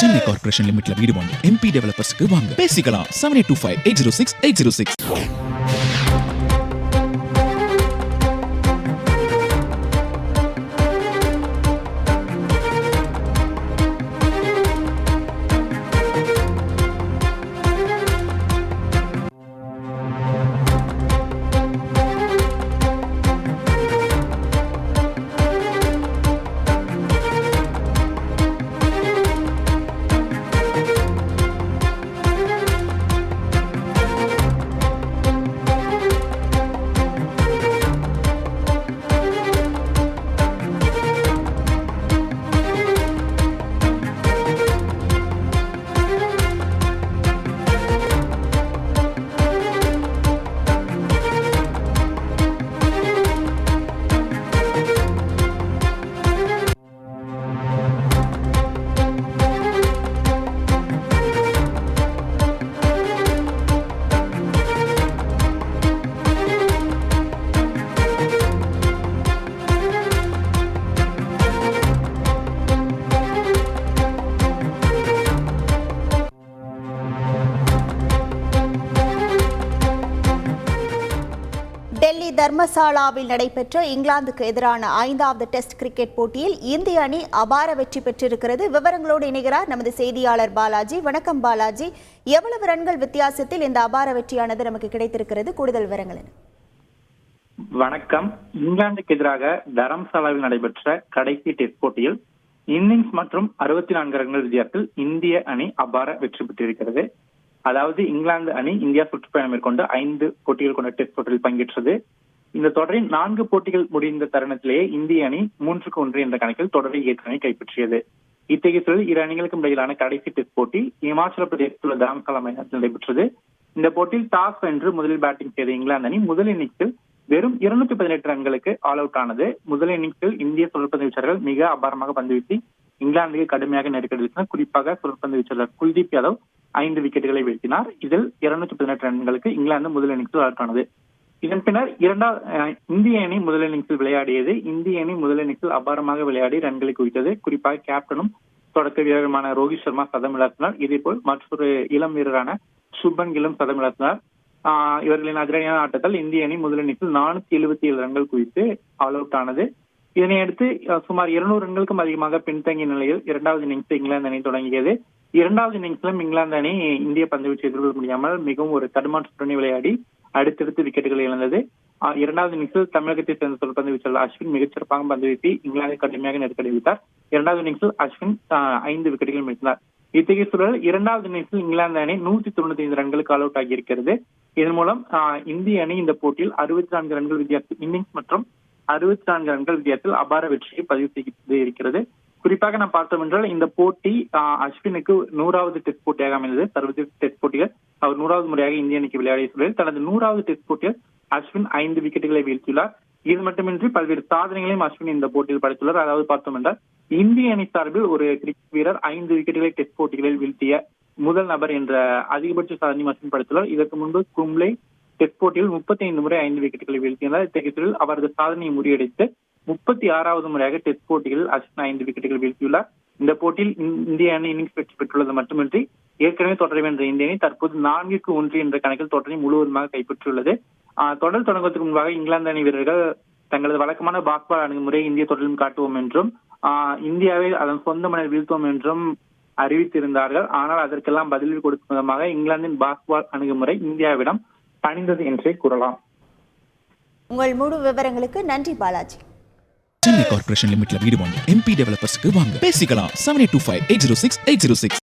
Chennai corporation லிமிட்ல வீடு வாங்க MP டெவலப்பர்ஸ்க்கு வாங்க பேசிக்கலாம் 7825806806. டெல்லி தர்மசாலாவில் நடைபெற்ற இங்கிலாந்துக்கு எதிரான 5வது டெஸ்ட் கிரிக்கெட் போட்டியில் இந்திய அணி அபார வெற்றி பெற்றிருக்கிறது. விவரங்களோடு இணைகிறார் நமது செய்தியாளர் பாலாஜி. வணக்கம் பாலாஜி, எவ்வளவு ரன்கள் வித்தியாசத்தில் இந்த அபார வெற்றியானது நமக்கு கிடைத்திருக்கிறது? கூடுதல் விவரங்கள் என்ன? வணக்கம். இங்கிலாந்துக்கு எதிராக தரம்சாலாவில் நடைபெற்ற கடைசி டெஸ்ட் போட்டியில் இன்னிங்ஸ் மற்றும் 64 ரன்கள் வித்தியாசத்தில் இந்திய அணி அபார வெற்றி பெற்றிருக்கிறது. அதாவது இங்கிலாந்து அணி இந்தியா சுற்றுப்பயணம் மேற்கொண்டு 5 போட்டிகள் கொண்ட டெஸ்ட் போட்டியில் பங்கேற்றது. இந்த தொடரின் 4 போட்டிகள் முடிந்த தருணத்திலேயே இந்திய அணி 3-1 என்ற கணக்கில் தொடரை ஏற்கனவே கைப்பற்றியது. இத்தகைய சூழலில் இரு அணிகளுக்கும் இடையிலான கடைசி டெஸ்ட் போட்டி இமாச்சல பிரதேசத்தில் உள்ள தரம்சாலா மைதானத்தில் நடைபெற்றது. இந்த போட்டியில் டாஸ் வென்று முதலில் பேட்டிங் செய்த இங்கிலாந்து அணி முதல் இன்னிங்ஸில் வெறும் 218 ரன்களுக்கு ஆல் அவுட் ஆனது. முதல் இன்னிங்ஸில் இந்திய சுழற்பந்து வீச்சாளர்கள் மிக அபாரமாக பந்து வீசி இங்கிலாந்துக்கு கடுமையாக நெருக்கடி வீசினர். குறிப்பாக சுழற்பந்து வீச்சாளர் குல்தீப் யாதவ் 5 விக்கெட்டுகளை வீழ்த்தினார். இதில் 218 ரன்களுக்கு இங்கிலாந்து முதல் இன்னிங்ஸில் ஆல் ஆனது. இதன் பின்னர் இந்திய அணி முதல் இன்னிங்ஸில் விளையாடியது. இந்திய அணி முதல் இன்னிங்ஸில் அபாரமாக விளையாடி ரன்களை குவித்தது. குறிப்பாக கேப்டனும் தொடக்க வீரருமான ரோஹித் சர்மா சதம் விளாசினார். இதேபோல் மற்றொரு இளம் வீரரான சுப்மன் கில்லும் சதம் விளாசினார். இவர்களின் அதிரடியான ஆட்டத்தால் இந்திய அணி முதல் இன்னிங்ஸில் 477 ரன்கள் குவித்து ஆல் அவுட் ஆனது. இதனையடுத்து சுமார் 200 ரன்களுக்கும் அதிகமாக பின்தங்கிய நிலையில் 2வது இன்னிங்ஸ் இங்கிலாந்து அணி தொடங்கியது. 2வது இன்னிங்ஸிலும் இங்கிலாந்து அணி இந்திய பந்துவீச்சை எதிர்கொள்ள முடியாமல் மிகவும் ஒரு தடுமாற்றத்துடன் விளையாடி அடுத்தடுத்து விக்கெட்டுகளை இழந்தது. 2வது இன்னிங்ஸில் தமிழகத்தை சேர்ந்த சுழற்பந்து வீச்சாளர் அஸ்வின் மிகச்சிறப்பாக பந்து வீசி இங்கிலாந்தை கடுமையாக நெருக்கடி வைத்தார். 2வது இன்னிங்ஸில் அஸ்வின் 5 விக்கெட்டுகள் வீழ்த்தினார். இத்தகைய சூழல் 2வது இன்னிங்ஸில் இங்கிலாந்து அணி 195 ரன்களுக்கு ஆல் அவுட் ஆகியிருக்கிறது. இதன் மூலம் இந்திய அணி இந்த போட்டியில் 64 ரன்கள் வித்தியாசத்தில் இன்னிங்ஸ் மற்றும் 64 ரன்கள் வித்தியாசத்தில் அபார வெற்றியை பதிவு செய்து இருக்கிறது. குறிப்பாக நாம் பார்த்தோம் என்றால் இந்த போட்டி அஸ்வினுக்கு 100வது டெஸ்ட் போட்டியாக அமைந்தது. சர்வதேச டெஸ்ட் போட்டிகள் அவர் 100வது முறையாக இந்திய அணிக்கு விளையாடிய சூழலில் தனது 100வது டெஸ்ட் போட்டியில் அஸ்வின் 5 விக்கெட்டுகளை வீழ்த்தியுள்ளார். இது மட்டுமின்றி பல்வேறு சாதனைகளையும் அஸ்வின் இந்த போட்டியில் படைத்துள்ளார். அதாவது பார்த்தோம் என்றால் இந்திய அணி சார்பில் ஒரு கிரிக்கெட் வீரர் 5 விக்கெட்டுகளை டெஸ்ட் போட்டிகளில் வீழ்த்திய முதல் நபர் என்ற அதிகபட்ச சாதனையும் அஸ்வின் படைத்துள்ளார். இதற்கு முன்பு கும்ளே டெஸ்ட் போட்டியில் 35 முறை 5 விக்கெட்டுகளை வீழ்த்தினார். இத்தகைய அவரது சாதனையை முறியடித்து 36வது முறையாக டெஸ்ட் போட்டிகளில் அஸ்வின் 5 விக்கெட்டுகள் வீழ்த்தியுள்ளார். இந்த போட்டியில் இந்திய அணி இன்னிங்ஸ் வெற்றி பெற்றுள்ளது மட்டுமின்றி ஏற்கனவே தொடரை வென்ற இந்திய அணி தற்போது 4-1 என்ற கணக்கில் தொடரை முழுவதுமாக கைப்பற்றியுள்ளது. தொடர் தொடங்குவதற்கு முன்பாக இங்கிலாந்து அணி வீரர்கள் தங்களது வழக்கமான பாஸ்பால் அணுகுமுறை இந்திய தொடரிலும் காட்டுவோம் என்றும் இந்தியாவை அதன் சொந்த மண்ணில் வீழ்த்துவோம் என்றும் அறிவித்திருந்தார்கள். ஆனால் அதற்கெல்லாம் பதில் கொடுக்கும் விதமாக இங்கிலாந்தின் பாஸ்பால் அணுகுமுறை இந்தியாவிடம் பணிந்தது என்றே கூறலாம். உங்கள் முழு விவரங்களுக்கு நன்றி பாலாஜி. சென்னை கார்ப்பரேஷன் லிமிட்ல வீடு வாங்க MP டெவலப்பர்ஸ்க்கு வாங்க பேசிக்கலாம் 7825806806.